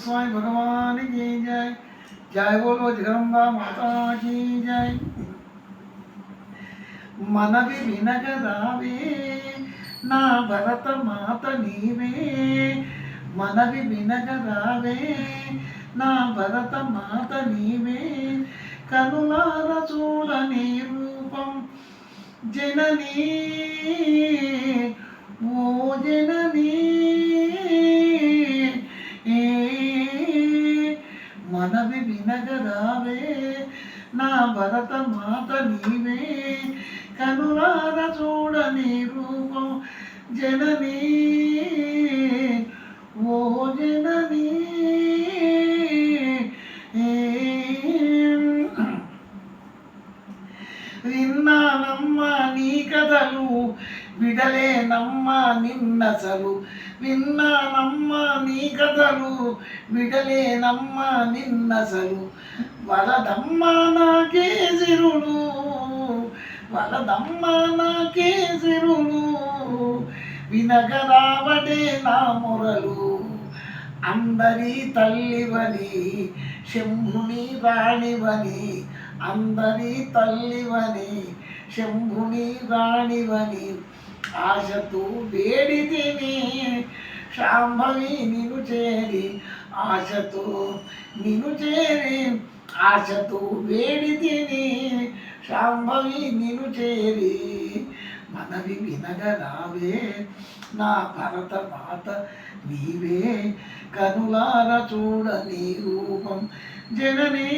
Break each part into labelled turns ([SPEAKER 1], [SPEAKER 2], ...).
[SPEAKER 1] स्वामी भगवान की जय। जय बोलो जगदम्बा माता की जय। మనవి వినగరావే నా భరత మాత నీవే, మనవి వినగరావే నా భరత మాత నీవే, కనులార చూడని రూపం జననీ ఓ జననీ, మనవి వినగరావే నా భరత మాత నీవే, కనులార చూడని రూపం జననీ ఓ జననీ. విన్నానమ్మా నీ కథలు విడలేనమ్మా నిన్నసలు, విన్నానమ్మా నీ కథలు విడలేనమ్మా నిన్నసలు, వలదమ్మా నాకే సిరులు, వలదమ్మా నాకే సిరులు, వినగరావడే నా మొరలు, అందరి తల్లివని శంభుని రాణివని, అందరి తల్లివని శంభుని రాణివని, ఆశతో వేడితిని శాంభవి నిను చేరి, ఆశతో నిను చేరి, ఆశతో వేడితిని శాంభవి నిను చేరి, మనవి వినగరావే నా భరత మాత నీవే, కనులార చూడని రూపం జననీ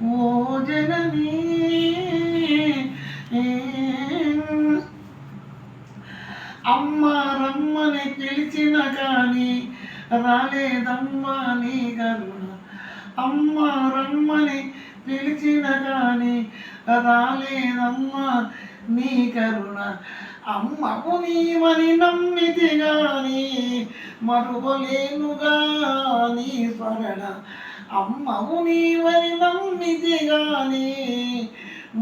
[SPEAKER 1] ఓ జననీ. అమ్మ రమ్మని పిలిచిన కానీ రాలేదమ్మా నీ కరుణ, అమ్మ రమ్మని పిలిచిన కానీ రాలేదమ్మా నీ కరుణ, అమ్మకు నీవని నమ్మితి గాని మరువలేనుగా నీ స్మరణ, అమ్మకు నీవని నమ్మితి గాని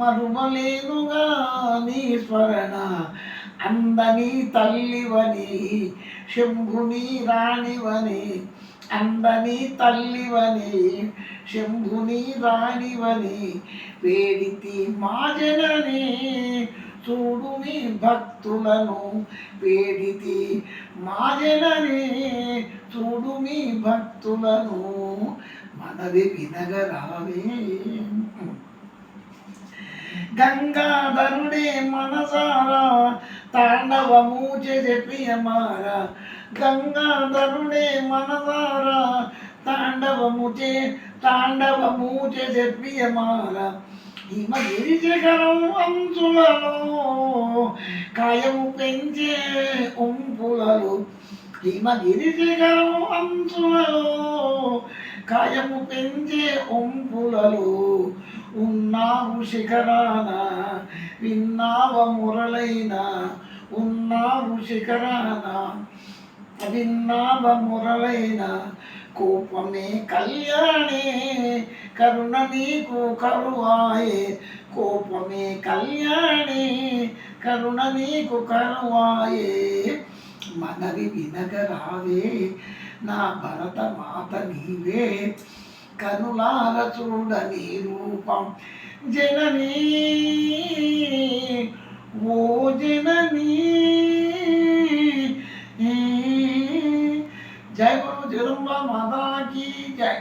[SPEAKER 1] మరువలేనుగా నీ స్మరణ, అందని తల్లివని శంభుని రాణివని, అందని తల్లివని శంభుని రాణివని, వేడితి మా జనని చూడు మీ భక్తులను, వేడితి మా జనని చూడు మీ భక్తులను, మనవి వినగరావే. గంగాధరుడే మనసారా తాండవము చేసే ప్రియమారా, గంగాధరుడే మనసారా తాండవము చేసే ప్రియమారా, హిమగిరి శిఖరం అంచులలో కాయము పెంచే ఉంపులలో, హిమగిరి శిఖరం అంచులలో కాయము పెంచే ఉంపులలో, ఉన్నావు శిఖరాన విన్నావ మురళైన, ఉన్నావు శిఖరాన విన్నావ మురళైన, కోపమే కళ్యాణి కరుణ నీకు కరువాయే, కోపమే కళ్యాణి కరుణ నీకు కరువాయే, మనవి వినగరావే నా భరత మాత నీవే, కనులార చూడని రూపం జననీ ఓ జననీ. జై గురు జగదంబా మాతా కీ జై.